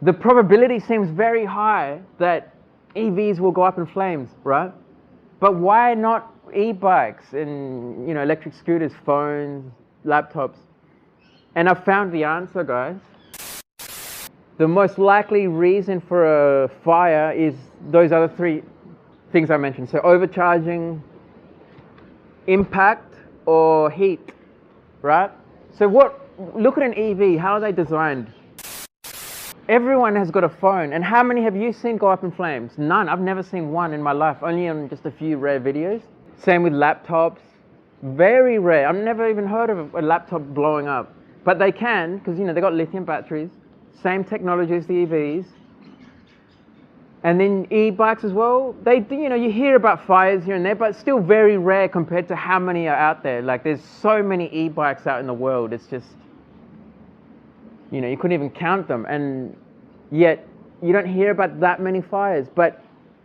the probability seems very high that EVs will go up in flames, right? But why not e-bikes and, you know, electric scooters, phones, laptops? And I found the answer, guys. The most likely reason for a fire is those other three things I mentioned. So overcharging, impact, or heat, right? So look at an EV, how are they designed? Everyone has got a phone, and how many have you seen go up in flames? None. I've never seen one in my life, only on just a few rare videos. Same with laptops, very rare. I've never even heard of a laptop blowing up, but they can, because, you know, they've got lithium batteries, same technology as the EVs. And then e-bikes as well, you know, you hear about fires here and there, but still very rare compared to how many are out there. Like, there's so many e-bikes out in the world, it's just, you know, you couldn't even count them, and yet you don't hear about that many fires. But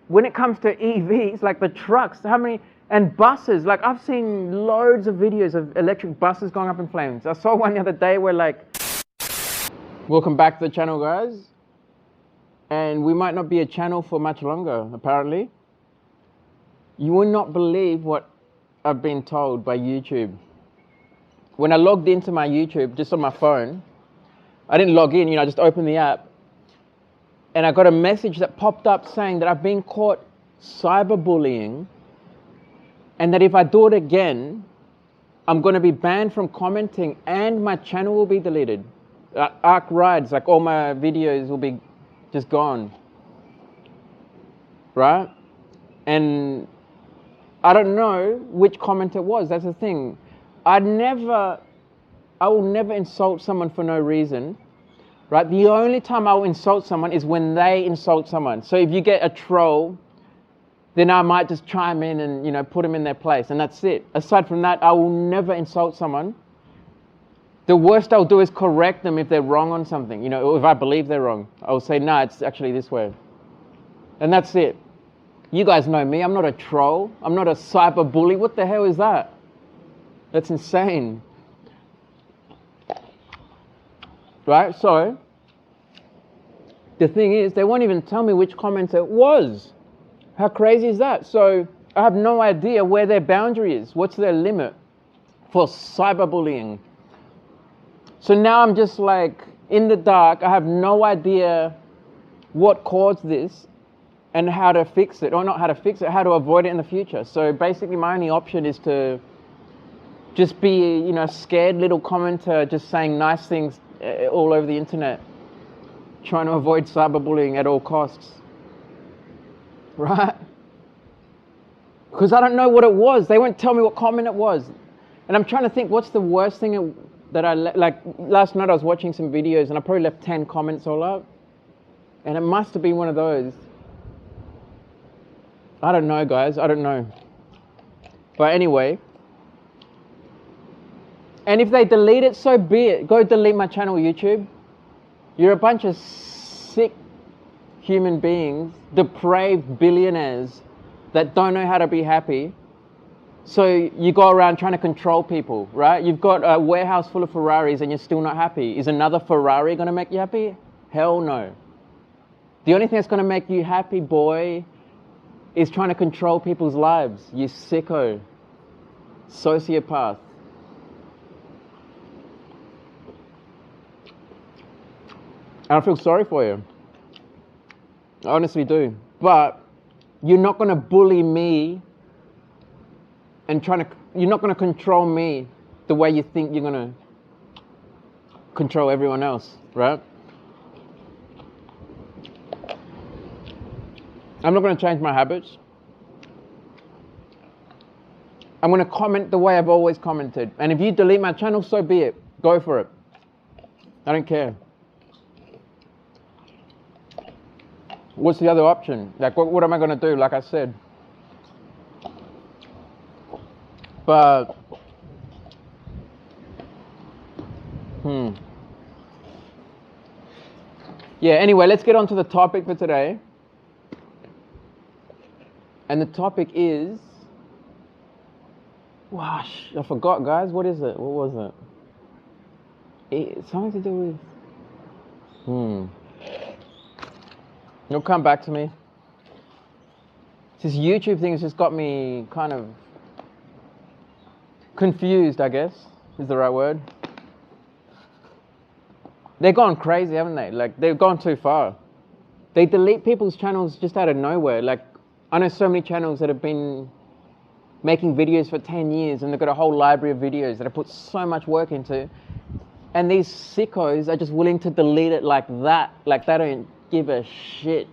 when it comes to EVs, like the trucks, how many, and buses, like I've seen loads of videos of electric buses going up in flames. I saw one the other day where, like, welcome back to the channel, guys. And we might not be a channel for much longer, apparently. You will not believe what I've been told by YouTube. When I logged into my YouTube, just on my phone, I didn't log in, you know, I just opened the app, and I got a message that popped up saying that I've been caught cyberbullying, and that if I do it again, I'm going to be banned from commenting and my channel will be deleted. Arc rides, like all my videos will be just gone, right? And I don't know which comment it was. That's the thing. I will never insult someone for no reason, right? The only time I will insult someone is when they insult someone. So if you get a troll, then I might just chime in and, you know, put them in their place, and that's it. Aside from that, I will never insult someone. The worst I'll do is correct them if they're wrong on something, you know, or if I believe they're wrong. I'll say, no, it's actually this way. And that's it. You guys know me, I'm not a troll. I'm not a cyber bully. What the hell is that? That's insane. Right, so the thing is, they won't even tell me which comment it was. How crazy is that? So I have no idea where their boundary is. What's their limit for cyberbullying? So now I'm just like in the dark. I have no idea what caused this and how to fix it, or not how to fix it, how to avoid it in the future. So basically my only option is to just be, you know, a scared little commenter just saying nice things all over the internet, trying to avoid cyberbullying at all costs, right? Because I don't know what it was. They won't tell me what comment it was. And I'm trying to think, what's the worst thing that like last night I was watching some videos and I probably left 10 comments all up. And it must have been one of those. I don't know, guys, I don't know. But anyway, and if they delete it, so be it. Go delete my channel, YouTube. You're a bunch of sick human beings, depraved billionaires that don't know how to be happy. So you go around trying to control people, right? You've got a warehouse full of Ferraris and you're still not happy. Is another Ferrari going to make you happy? Hell no. The only thing that's going to make you happy, boy, is trying to control people's lives. You sicko. Sociopath. I feel sorry for you. I honestly do. But you're not going to bully me and you're not going to control me the way you think you're going to control everyone else, right? I'm not going to change my habits. I'm going to comment the way I've always commented. And if you delete my channel, so be it. Go for it. I don't care. What's the other option? Like, what am I going to do? Like I said. But, yeah, anyway, let's get on to the topic for today. And the topic is, gosh, I forgot, guys. What is it? What was it? It's something to do with, It'll come back to me. This YouTube thing has just got me kind of confused, I guess, is the right word. They've gone crazy, haven't they? Like, they've gone too far. They delete people's channels just out of nowhere. Like, I know so many channels that have been making videos for 10 years and they've got a whole library of videos that I put so much work into. And these sickos are just willing to delete it like that. Like, they don't give a shit.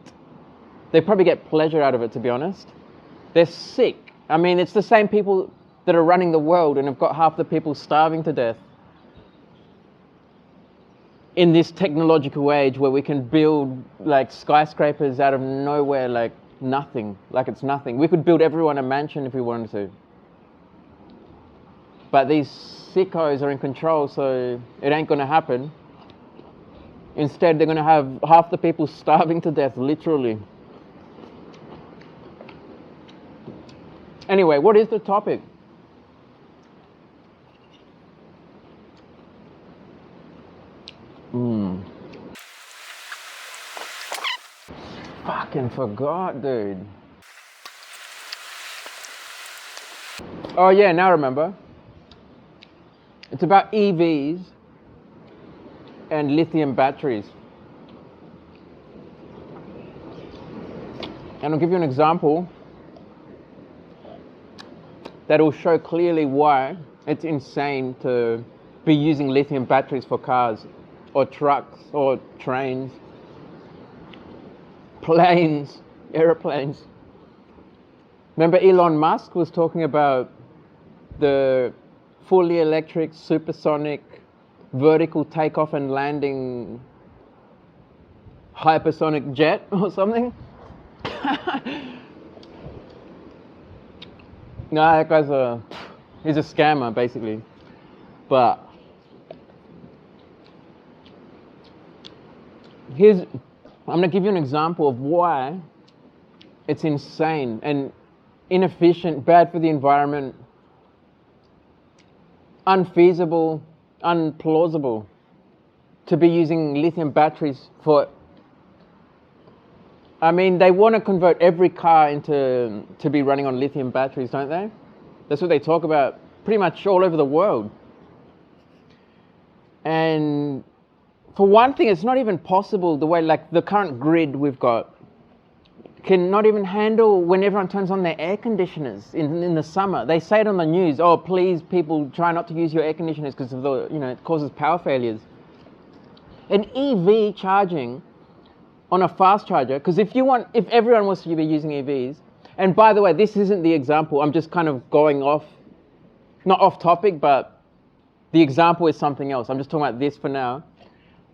They probably get pleasure out of it, to be honest. They're sick. I mean, it's the same people that are running the world and have got half the people starving to death. In this technological age where we can build like skyscrapers out of nowhere, like nothing, like it's nothing. We could build everyone a mansion if we wanted to. But these sickos are in control, so it ain't gonna happen. Instead, they're gonna have half the people starving to death, literally. Anyway, what is the topic? Fucking forgot, dude. Oh yeah, now I remember. It's about EVs and lithium batteries. And I'll give you an example that will show clearly why it's insane to be using lithium batteries for cars or trucks or trains, planes, aeroplanes. Remember Elon Musk was talking about the fully electric, supersonic, vertical takeoff and landing hypersonic jet or something? No, that guy's he's a scammer, basically. But I'm going to give you an example of why it's insane and inefficient, bad for the environment, unfeasible, unplausible to be using lithium batteries for. I mean, they want to convert every car to be running on lithium batteries, don't they? That's what they talk about pretty much all over the world. And for one thing, it's not even possible the way, like the current grid we've got can not even handle when everyone turns on their air conditioners in the summer. They say it on the news, oh, please, people, try not to use your air conditioners because of the, it causes power failures. And EV charging on a fast charger, because if everyone was to be using EVs, and by the way, this isn't the example, I'm just kind of going off, not off topic, but the example is something else. I'm just talking about this for now.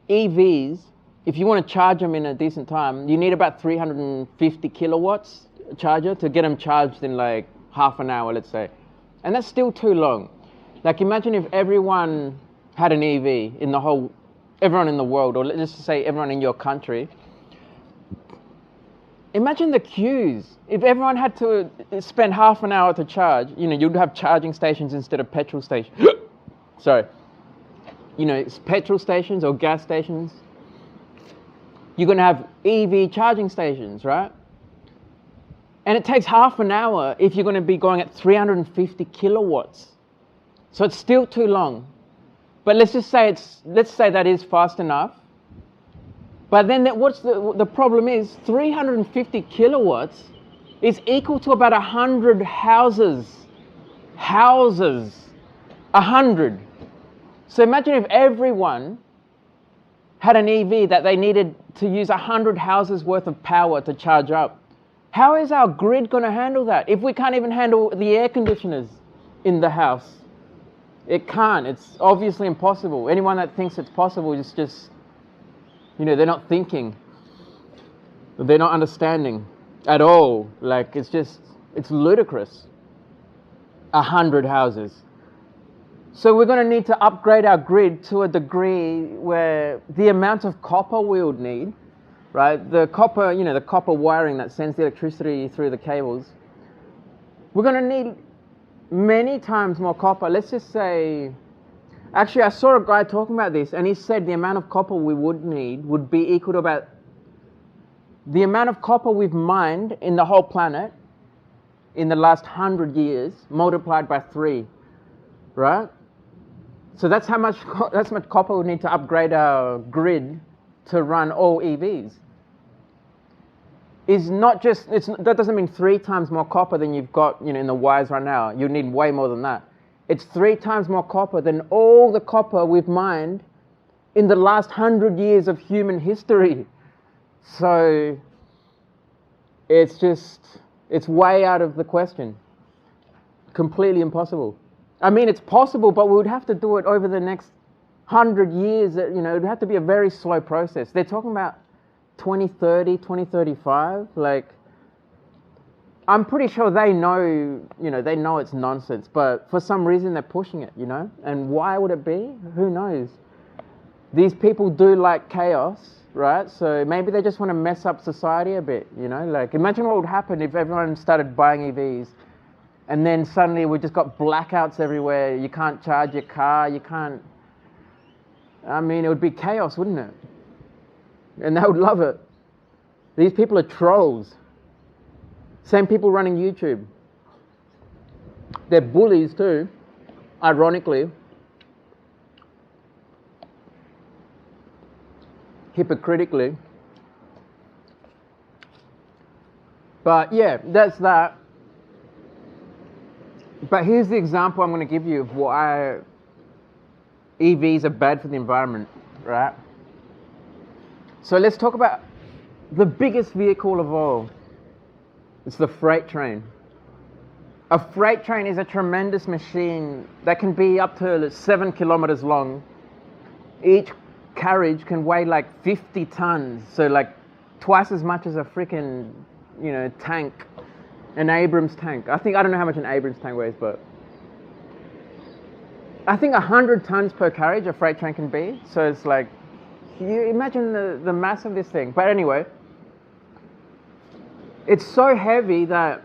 EVs, if you want to charge them in a decent time, you need about 350 kilowatts charger to get them charged in like half an hour, let's say. And that's still too long. Like imagine if everyone had an EV everyone in the world, or let's just say everyone in your country. Imagine the queues. If everyone had to spend half an hour to charge, you'd have charging stations instead of petrol stations. Sorry. It's petrol stations or gas stations. You're going to have EV charging stations, right? And it takes half an hour if you're going to be going at 350 kilowatts. So it's still too long. But let's say that is fast enough. But then what's the problem is 350 kilowatts is equal to about 100 houses. 100. So imagine if everyone had an EV that they needed to use 100 houses worth of power to charge up. How is our grid going to handle that if we can't even handle the air conditioners in the house? It can't. It's obviously impossible. Anyone that thinks it's possible is just they're not thinking. They're not understanding at all. Like, it's ludicrous. 100 houses. So we're going to need to upgrade our grid to a degree where the amount of copper we would need, right? The copper, the copper wiring that sends the electricity through the cables. We're going to need many times more copper. Let's just say, actually, I saw a guy talking about this, and he said the amount of copper we would need would be equal to about the amount of copper we've mined in the whole planet in the last 100 years multiplied by 3, right? So that's how much copper we need to upgrade our grid to run all EVs. Is not just, that doesn't mean 3 times more copper than you've got, in the wires right now. You need way more than that. It's 3 times more copper than all the copper we've mined in the last 100 years of human history. So it's way out of the question. Completely impossible. I mean, it's possible, but we would have to do it over the next 100 years. It would have to be a very slow process. They're talking about 2030, 2035. Like, I'm pretty sure they know, they know it's nonsense, but for some reason they're pushing it, And why would it be? Who knows? These people do like chaos, right? So maybe they just want to mess up society a bit, Like, imagine what would happen if everyone started buying EVs and then suddenly we just got blackouts everywhere. You can't charge your car, you can't... I mean, it would be chaos, wouldn't it? And they would love it. These people are trolls. Same people running YouTube. They're bullies too, ironically. Hypocritically. But yeah, that's that. But here's the example I'm going to give you of why EVs are bad for the environment, right? So let's talk about the biggest vehicle of all. It's the freight train. A freight train is a tremendous machine that can be up to 7 kilometers long. Each carriage can weigh like 50 tons, so like twice as much as a freaking, tank, an Abrams tank. I don't know how much an Abrams tank weighs, but I think 100 tons per carriage a freight train can be. So it's like, you imagine the mass of this thing. But anyway, it's so heavy that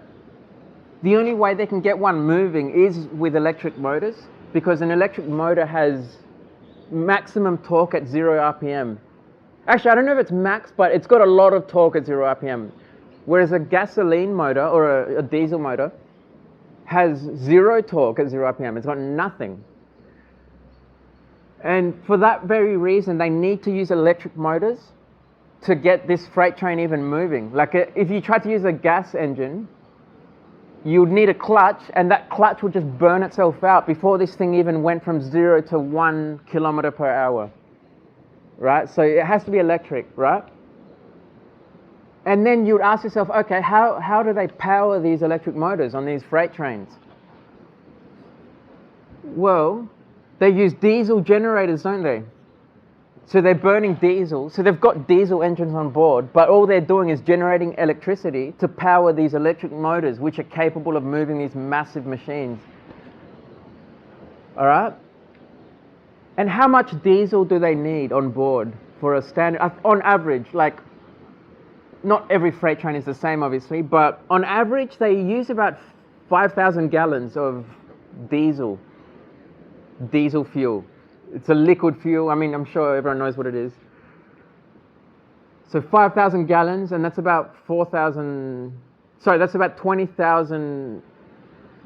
the only way they can get one moving is with electric motors, because an electric motor has maximum torque at 0 RPM. Actually, I don't know if it's max, but it's got a lot of torque at 0 RPM. Whereas a gasoline motor or a diesel motor has 0 torque at 0 RPM. It's got nothing. And for that very reason, they need to use electric motors to get this freight train even moving. Like if you try to use a gas engine, you'd need a clutch, and that clutch would just burn itself out before this thing even went from 0 to 1 kilometer per hour, right? So it has to be electric, right? And then you'd ask yourself, okay, how do they power these electric motors on these freight trains? Well, they use diesel generators, don't they? So they're burning diesel. So they've got diesel engines on board, but all they're doing is generating electricity to power these electric motors, which are capable of moving these massive machines. All right? And how much diesel do they need on board for a standard, on average? Like, not every freight train is the same, obviously, but on average, they use about 5,000 gallons of diesel fuel. It's a liquid fuel. I mean, I'm sure everyone knows what it is. So 5,000 gallons, and that's about 20,000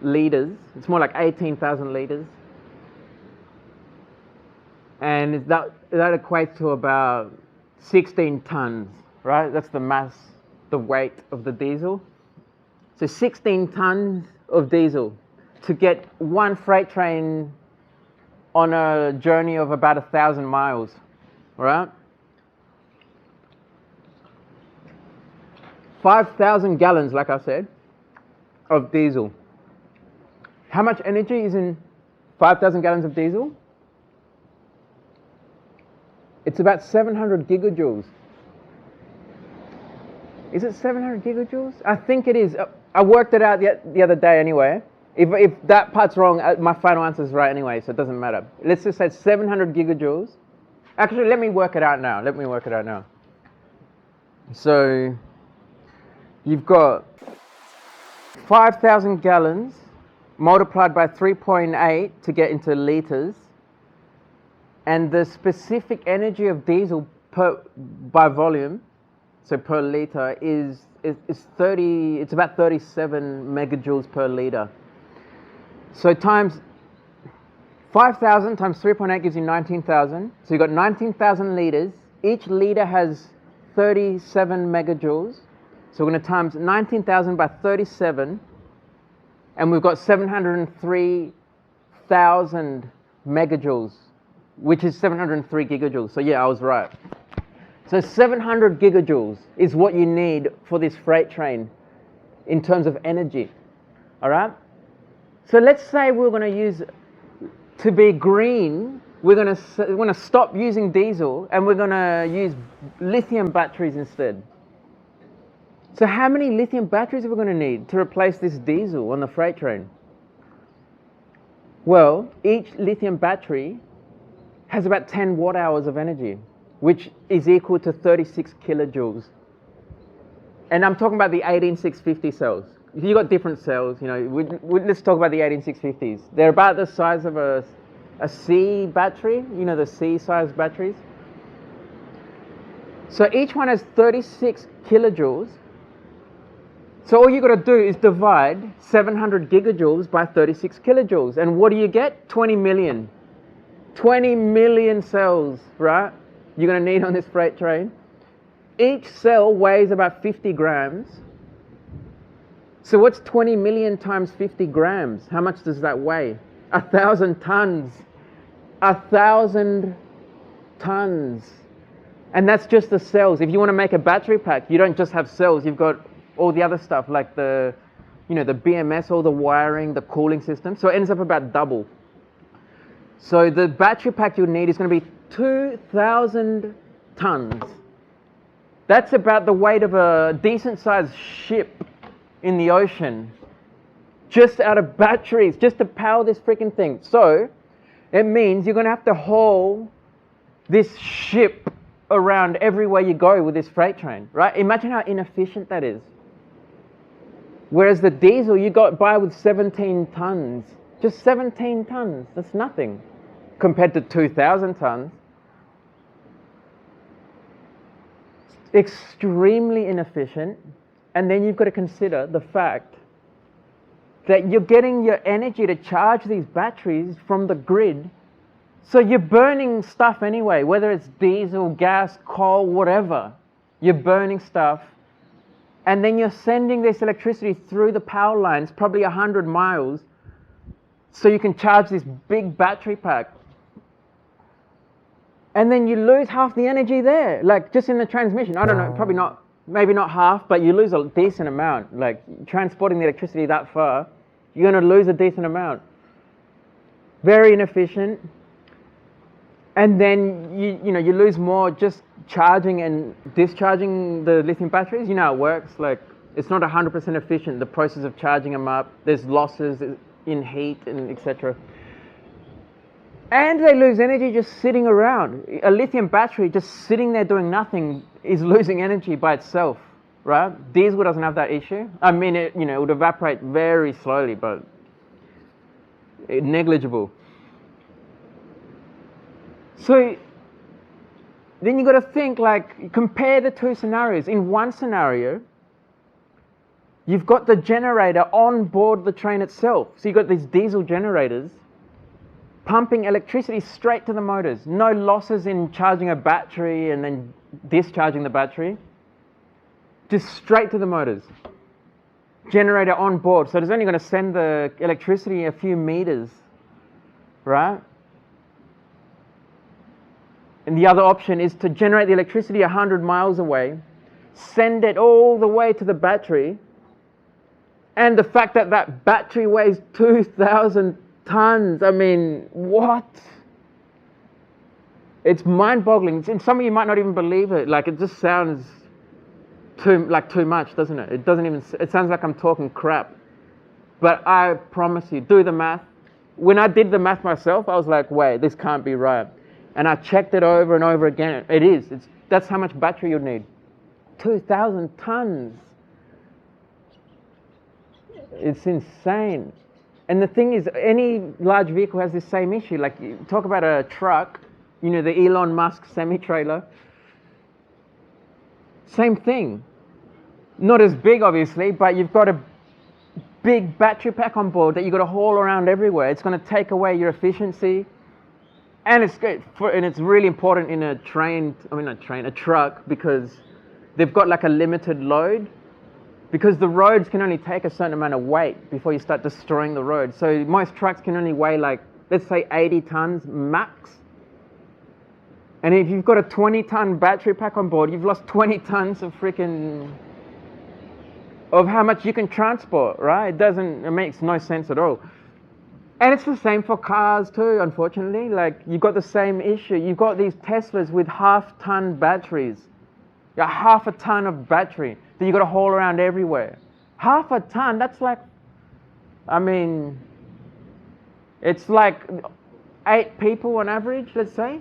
litres. It's more like 18,000 litres. And that equates to about 16 tons, right? That's the mass, the weight of the diesel. So 16 tons of diesel to get one freight train on a journey of about 1,000 miles, right? 5,000 gallons, like I said, of diesel. How much energy is in 5,000 gallons of diesel? It's about 700 gigajoules. Is it 700 gigajoules? I think it is. I worked it out the other day anyway. If that part's wrong, my final answer is right anyway, so it doesn't matter. Let's just say 700 gigajoules. Actually, let me work it out now. So you've got 5,000 gallons multiplied by 3.8 to get into liters, and the specific energy of diesel by volume, so per liter is 30. It's about 37 megajoules per liter. So times 5,000 times 3.8 gives you 19,000. So you've got 19,000 liters. Each liter has 37 megajoules. So we're going to times 19,000 by 37, and we've got 703,000 megajoules, which is 703 gigajoules. So yeah, I was right. So 700 gigajoules is what you need for this freight train in terms of energy. All right? So let's say we're going to use, to be green, we're going to stop using diesel and we're going to use lithium batteries instead. So how many lithium batteries are we going to need to replace this diesel on the freight train? Well, each lithium battery has about 10 watt hours of energy, which is equal to 36 kilojoules. And I'm talking about the 18650 cells. You've got different cells, you know. Let's talk about the 18650s. They're about the size of a C battery, you know, the C-sized batteries. So each one has 36 kilojoules. So all you've got to do is divide 700 gigajoules by 36 kilojoules. And what do you get? 20 million. 20 million cells, right? You're going to need on this freight train. Each cell weighs about 50 grams. So what's 20 million times 50 grams? How much does that weigh? 1,000 tons. 1,000 tons. And that's just the cells. If you want to make a battery pack, you don't just have cells. You've got all the other stuff like the BMS, all the wiring, the cooling system. So it ends up about double. So the battery pack you'll need is going to be 2,000 tons. That's about the weight of a decent sized ship in the ocean, just out of batteries, just to power this freaking thing. So it means you're going to have to haul this ship around everywhere you go with this freight train, right? Imagine how inefficient that is. Whereas the diesel, you got by with 17 tons. Just 17 tons, that's nothing compared to 2,000 tons. Extremely inefficient. And then you've got to consider the fact that you're getting your energy to charge these batteries from the grid. So you're burning stuff anyway, whether it's diesel, gas, coal, whatever. You're burning stuff. And then you're sending this electricity through the power lines, probably 100 miles, so you can charge this big battery pack. And then you lose half the energy there, like just in the transmission. I don't know, probably not, maybe not half, but you lose a decent amount. Like transporting the electricity that far, you're going to lose a decent amount. Very inefficient. And then you lose more just charging and discharging the lithium batteries. You know how it works. Like it's not 100% efficient. The process of charging them up. There's losses in heat and etc. And they lose energy just sitting around. A lithium battery just sitting there doing nothing is losing energy by itself, right? Diesel doesn't have that issue. I mean, it would evaporate very slowly, but negligible. So then you've got to think, like, compare the two scenarios. In one scenario, you've got the generator on board the train itself. So you've got these diesel generators pumping electricity straight to the motors. No losses in charging a battery and then discharging the battery. Just straight to the motors. Generator on board. So it's only going to send the electricity a few meters, right? And the other option is to generate the electricity 100 miles away, send it all the way to the battery, and the fact that that battery weighs 2,000 tons, I mean, what? It's mind-boggling. And some of you might not even believe it. Like, it just sounds too much, doesn't it? It sounds like I'm talking crap. But I promise you, do the math. When I did the math myself, I was like, wait, this can't be right. And I checked it over and over again. It is. That's how much battery you'd need. 2,000 tons. It's insane. And the thing is, any large vehicle has this same issue. Like, you talk about a truck, the Elon Musk semi-trailer. Same thing. Not as big, obviously, but you've got a big battery pack on board that you've got to haul around everywhere. It's going to take away your efficiency. And it's good and it's really important in a truck, because they've got like a limited load, because the roads can only take a certain amount of weight before you start destroying the road. So most trucks can only weigh like, let's say 80 tons max. And if you've got a 20-ton battery pack on board, you've lost 20 tons of of how much you can transport, right? It makes no sense at all. And it's the same for cars too, unfortunately. Like, you've got the same issue. You've got these Teslas with half-ton batteries. Half a ton of battery that you've got to haul around everywhere. Half a ton, that's like, it's like 8 people on average, let's say.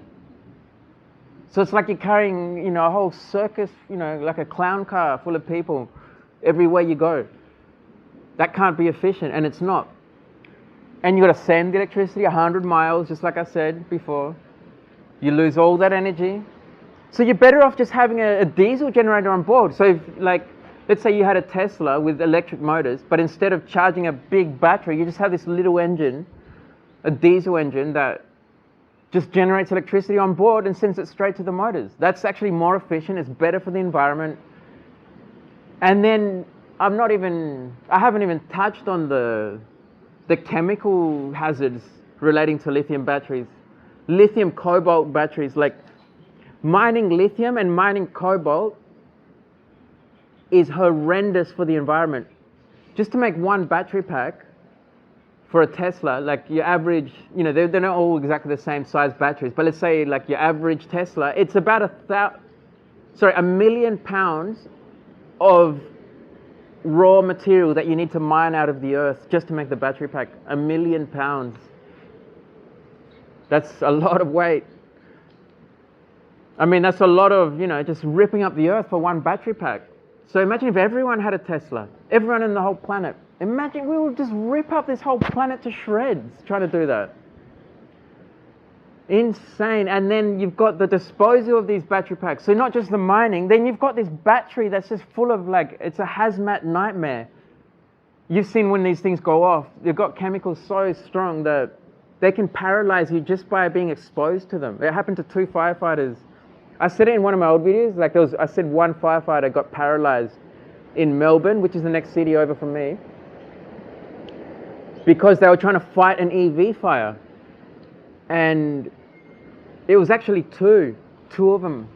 So it's like you're carrying, a whole circus, like a clown car full of people everywhere you go. That can't be efficient, and it's not. And you've got to send the electricity 100 miles, just like I said before. You lose all that energy. So you're better off just having a diesel generator on board. So if, let's say you had a Tesla with electric motors, but instead of charging a big battery, you just have this little engine, a diesel engine that just generates electricity on board and sends it straight to the motors. That's actually more efficient. It's better for the environment. And then I haven't even touched on the chemical hazards relating to lithium batteries. Lithium cobalt batteries, like mining lithium and mining cobalt is horrendous for the environment. Just to make one battery pack for a Tesla, like your average, they're not all exactly the same size batteries, but let's say like your average Tesla, it's about 1 million pounds of raw material that you need to mine out of the earth just to make the battery pack. 1 million pounds. That's a lot of weight. That's a lot of, just ripping up the earth for one battery pack. So imagine if everyone had a Tesla, everyone in the whole planet. Imagine we would just rip up this whole planet to shreds trying to do that. Insane. And then you've got the disposal of these battery packs. So not just the mining, then you've got this battery that's just full of it's a hazmat nightmare. You've seen when these things go off, they've got chemicals so strong that they can paralyze you just by being exposed to them. It happened to 2 firefighters. I said it in one of my old videos, I said one firefighter got paralyzed in Melbourne, which is the next city over from me, because they were trying to fight an EV fire. And it was actually two of them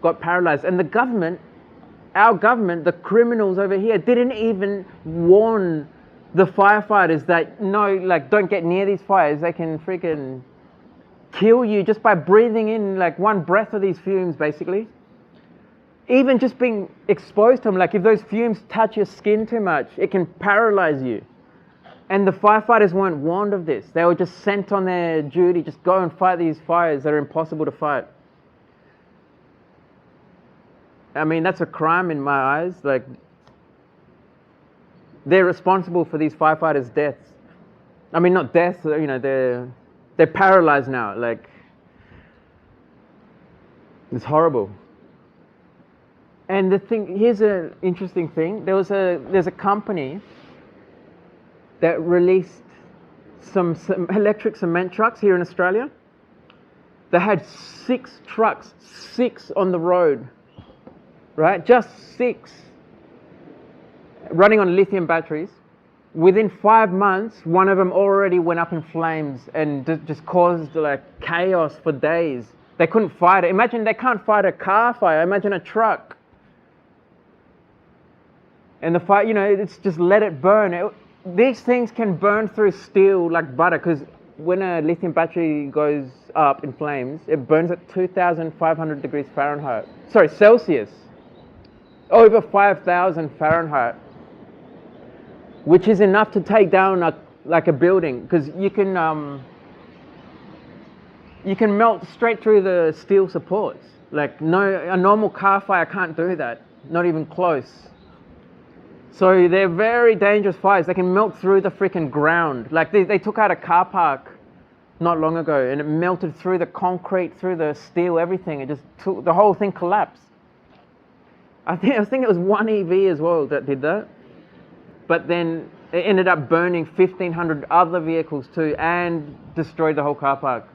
got paralyzed. And the government, our government, the criminals over here, didn't even warn the firefighters that, don't get near these fires. They can freaking kill you just by breathing in one breath of these fumes, basically. Even just being exposed to them, if those fumes touch your skin too much, it can paralyze you. And the firefighters weren't warned of this. They were just sent on their duty, just go and fight these fires that are impossible to fight. That's a crime in my eyes. They're responsible for these firefighters' deaths. Not deaths, they're paralyzed now. It's horrible. And here's an interesting thing. There's a company that released some electric cement trucks here in Australia. They had 6 trucks, 6 on the road, right? Just 6, running on lithium batteries. Within 5 months, one of them already went up in flames and just caused chaos for days. They couldn't fight it. Imagine they can't fight a car fire. Imagine a truck. And the fire, it's just let it burn. These things can burn through steel like butter, because when a lithium battery goes up in flames, it burns at 2,500 degrees Fahrenheit. Sorry, Celsius. Over 5,000 Fahrenheit. Which is enough to take down a building, because you can melt straight through the steel supports. A normal car fire can't do that, not even close. So they're very dangerous fires. They can melt through the freaking ground. They took out a car park not long ago, and it melted through the concrete, through the steel, everything. It just the whole thing collapsed. I think it was one EV as well that did that. But then it ended up burning 1,500 other vehicles too and destroyed the whole car park.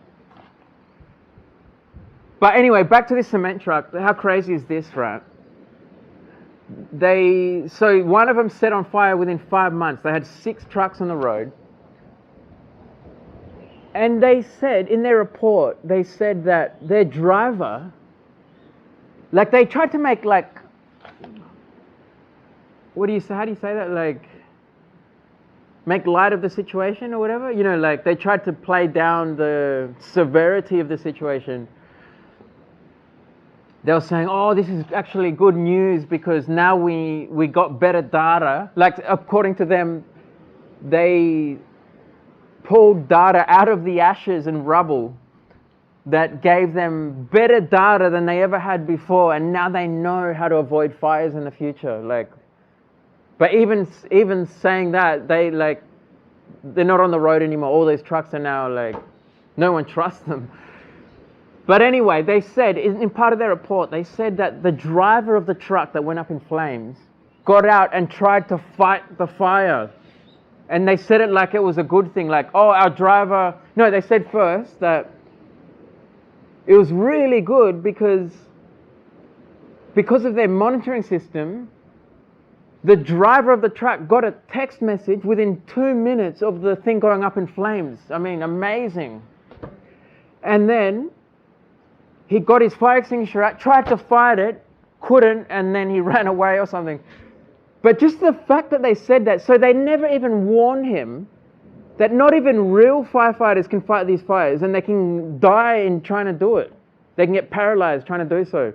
But anyway, back to this cement truck. How crazy is this, right? So one of them set on fire within 5 months. They had 6 trucks on the road. And they said, in their report, they said that their driver, like they tried to make like, what do you say, how do you say that? Like, make light of the situation or whatever? You know, like they tried to play down the severity of the situation. They were saying, oh, this is actually good news because now we got better data. Like, according to them, they pulled data out of the ashes and rubble that gave them better data than they ever had before, and now they know how to avoid fires in the future. Like, but even saying that, they're not on the road anymore. All these trucks are now like, no one trusts them. But anyway, they said, in part of their report, they said that the driver of the truck that went up in flames got out and tried to fight the fire. And they said it like it was a good thing, like, oh, our driver... No, they said first that it was really good because of their monitoring system, the driver of the truck got a text message within 2 minutes of the thing going up in flames. I mean, amazing. And then he got his fire extinguisher out, tried to fight it, couldn't, and then he ran away or something. But just the fact that they said that, so they never even warned him that not even real firefighters can fight these fires, and they can die in trying to do it. They can get paralyzed trying to do so.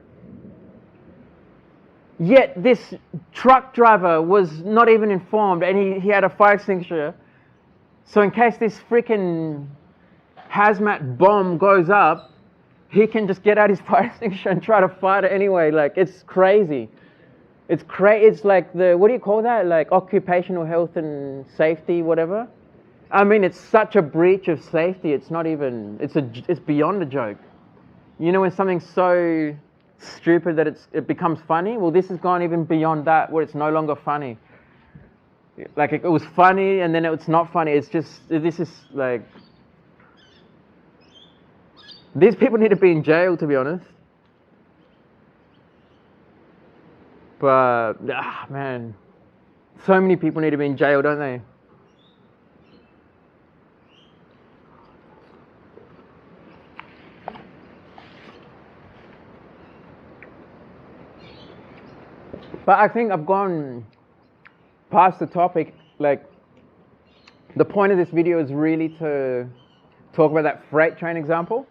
Yet this truck driver was not even informed, and he had a fire extinguisher. So in case this freaking hazmat bomb goes up, he can just get out his fire extinguisher and try to fight it anyway. Like, it's crazy. It's like the, what do you call that? Like occupational health and safety, whatever. I mean, it's such a breach of safety. It's not even, it's beyond a joke. You know, when something's so stupid that it becomes funny? Well, this has gone even beyond that, where it's no longer funny. Like, it was funny and then it's not funny. It's just, this is like, these people need to be in jail, to be honest. But, man, so many people need to be in jail, don't they? But I think I've gone past the topic. Like, the point of this video is really to talk about that freight train example.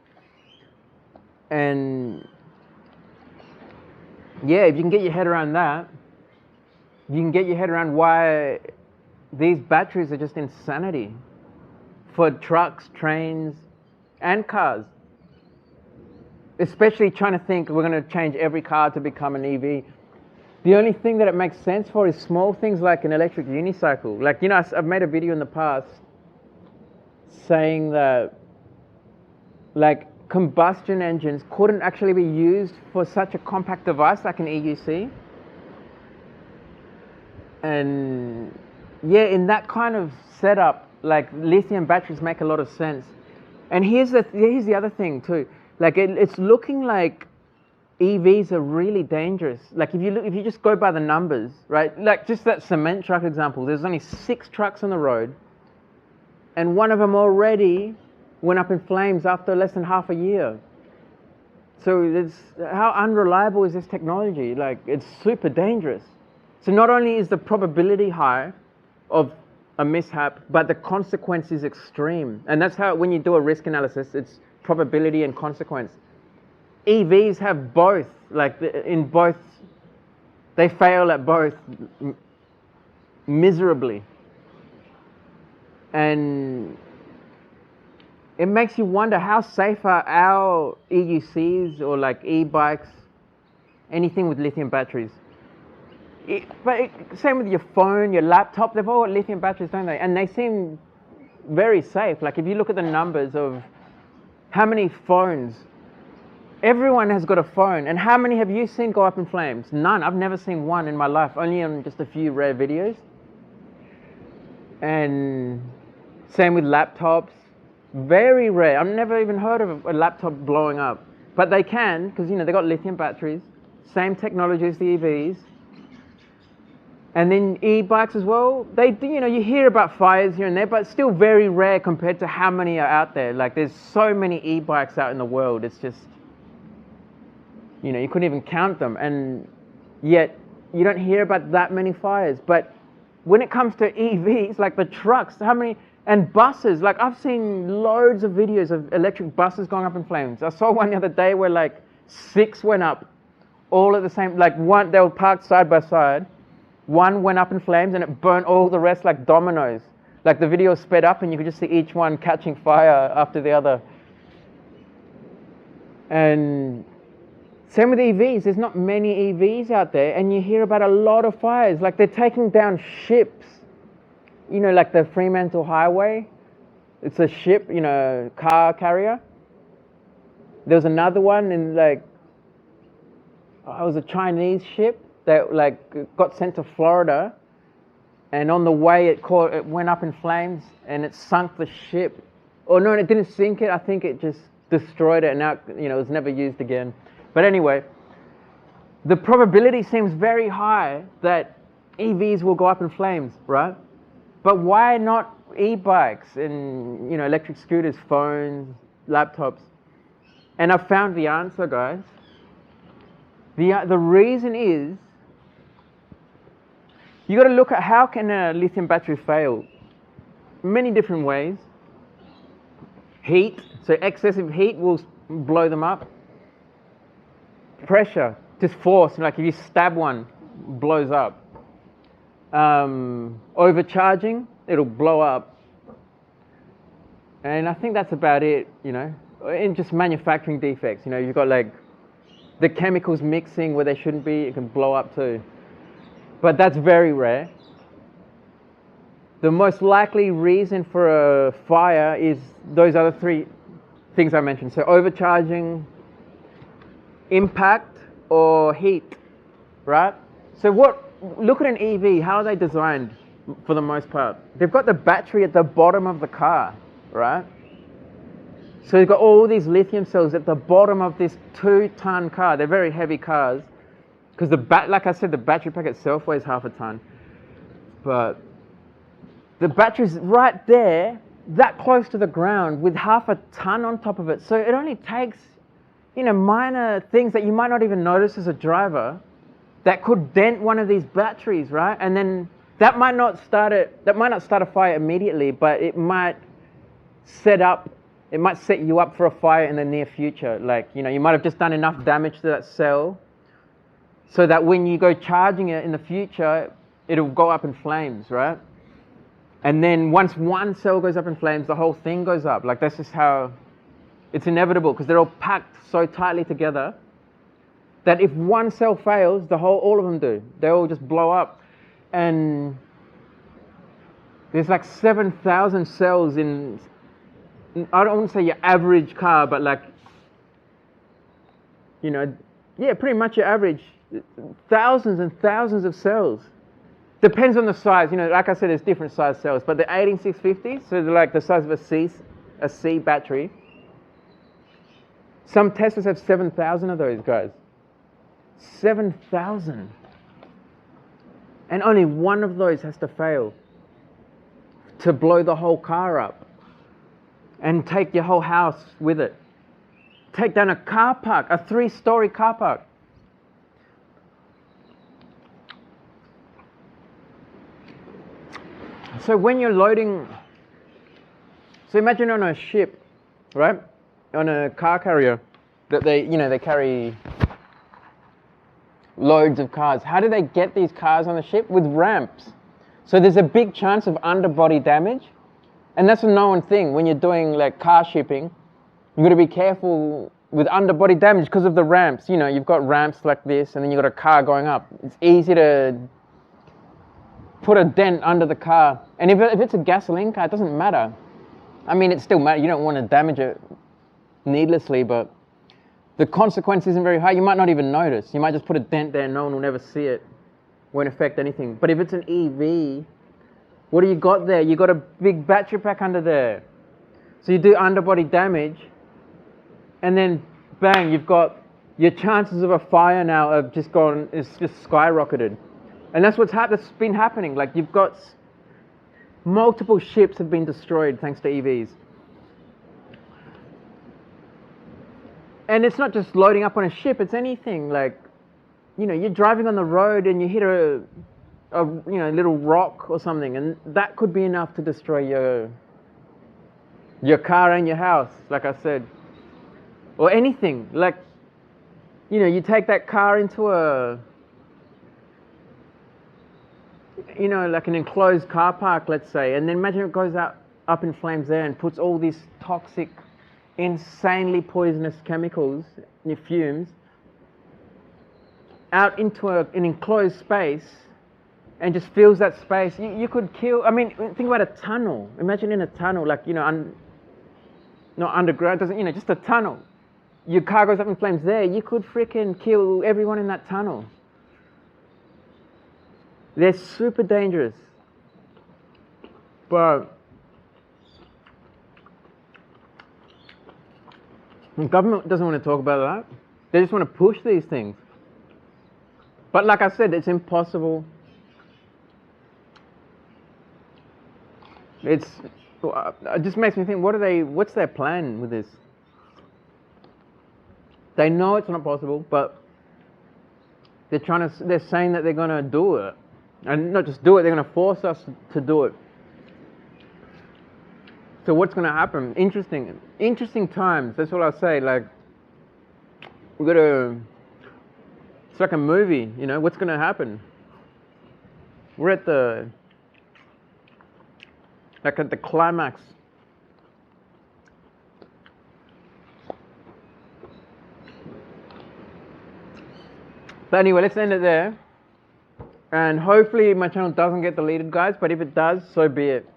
And yeah, if you can get your head around that, you can get your head around why these batteries are just insanity for trucks, trains, and cars. Especially trying to think we're going to change every car to become an EV. The only thing that it makes sense for is small things like an electric unicycle. Like, you know, I've made a video in the past saying that, like, combustion engines couldn't actually be used for such a compact device like an EUC. And yeah, in that kind of setup, like, lithium batteries make a lot of sense. And here's the other thing too. Like, it's looking like EVs are really dangerous. Like, if you just go by the numbers, right? Like, just that cement truck example, there's only 6 trucks on the road, and one of them already went up in flames after less than half a year. So how unreliable is this technology? Like, it's super dangerous. So not only is the probability high of a mishap, but the consequence is extreme. And that's how, when you do a risk analysis, it's probability and consequence. EVs have both, like they fail at both miserably. And it makes you wonder, how safe are our EUCs or like e-bikes, anything with lithium batteries? Same with your phone, your laptop, they've all got lithium batteries, don't they? And they seem very safe. Like, if you look at the numbers of how many phones Everyone has got a phone, and how many have you seen go up in flames? None. I've never seen one in my life, only on just a few rare videos. And same with laptops, very rare. I've never even heard of a laptop blowing up, but they can, because they got lithium batteries, same technology as the EVs. And then e-bikes as well, they do, you hear about fires here and there, but still very rare compared to how many are out there. Like, there's so many e-bikes out in the world, it's just, you couldn't even count them, and yet you don't hear about that many fires. But when it comes to EVs, like the trucks, how many, and buses, like I've seen loads of videos of electric buses going up in flames. I saw one the other day where like 6 went up, all at the same, like one, they were parked side by side. One went up in flames and it burnt all the rest like dominoes. Like the video sped up and you could just see each one catching fire after the other. And same with EVs, there's not many EVs out there, and you hear about a lot of fires. Like they're taking down ships, like the Fremantle Highway. It's a ship, car carrier. There was another one in it was a Chinese ship that got sent to Florida, and on the way it went up in flames and it sunk the ship. Oh no, it didn't sink it. I think it just destroyed it, and now it was never used again. But anyway, the probability seems very high that EVs will go up in flames, right? But why not e-bikes and electric scooters, phones, laptops? And I've found the answer, guys. The reason is, you got to look at how can a lithium battery fail. Many different ways. Heat, so excessive heat will blow them up. Pressure, just force, like if you stab one, blows up. Overcharging, it'll blow up. And I think that's about it, in just manufacturing defects. You've got the chemicals mixing where they shouldn't be, it can blow up too. But that's very rare. The most likely reason for a fire is those other 3 things I mentioned. So overcharging, impact, or heat, right? So look at an EV, how are they designed for the most part? They've got the battery at the bottom of the car, right? So they've got all these lithium cells at the bottom of this 2-ton car. They're very heavy cars, because like I said, the battery pack itself weighs half a ton. But the battery's right there, that close to the ground, with half a ton on top of it. So it only takes, minor things that you might not even notice as a driver that could dent one of these batteries, right? And then that might not start a fire immediately, but it might set you up for a fire in the near future. You might have just done enough damage to that cell so that when you go charging it in the future, it'll go up in flames, right? And then once one cell goes up in flames, the whole thing goes up. That's just how it's inevitable, because they're all packed so tightly together that if one cell fails, all of them do. They all just blow up. And there's 7,000 cells in, I don't want to say your average car, but pretty much your average. Thousands and thousands of cells. Depends on the size. Like I said, there's different size cells, but the 18650s, so they're the size of a C battery. Some Teslas have 7,000 of those, guys. 7,000. And only one of those has to fail to blow the whole car up and take your whole house with it. Take down a car park, a 3-story car park. So when you're loading, so imagine on a ship, right? On a car carrier that they carry loads of cars. How do they get these cars on the ship? With ramps. So there's a big chance of underbody damage. And that's a known thing when you're doing car shipping. You've got to be careful with underbody damage because of the ramps. You've got ramps like this, and then you've got a car going up. It's easy to put a dent under the car. And if it's a gasoline car, it doesn't matter. I mean, it still matters. You don't want to damage it needlessly, but the consequence isn't very high. You might not even notice. You might just put a dent there and no one will never see it. Won't affect anything. But if it's an EV, what do you got there? You got a big battery pack under there. So you do underbody damage, and then bang, you've got your chances of a fire now have just gone, it's just skyrocketed. And that's that's been happening. Like, you've got multiple ships have been destroyed thanks to EVs. And it's not just loading up on a ship, it's anything. Like, you know, you're driving on the road and you hit a little rock or something, and that could be enough to destroy your car and your house, like I said. Or anything. Like, you know, you take that car into like an enclosed car park, let's say, and then imagine it goes up in flames there and puts all these toxic, insanely poisonous chemicals, fumes, out into an enclosed space and just fills that space. You could kill, I mean, think about a tunnel. Imagine in a tunnel, like, you know, not underground, just a tunnel. Your car goes up in flames there, you could freaking kill everyone in that tunnel. They're super dangerous. But the government doesn't want to talk about that. They just want to push these things. But like I said, it's impossible. It just makes me think, what's their plan with this? They know it's not possible, but they're saying that they're going to do it. And not just do it, they're going to force us to do it. So what's going to happen? Interesting times, that's what I'll say. Like, it's like a movie, you know, what's going to happen? We're at the climax. But anyway, let's end it there. And hopefully my channel doesn't get deleted, guys, but if it does, so be it.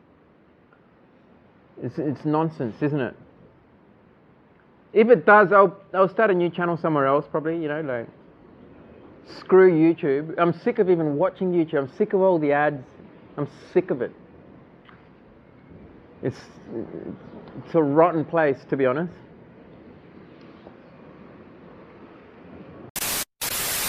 It's nonsense, isn't it? If it does, I'll start a new channel somewhere else, probably, you know, like, screw YouTube. I'm sick of even watching YouTube. I'm sick of all the ads. I'm sick of it. It's a rotten place, to be honest.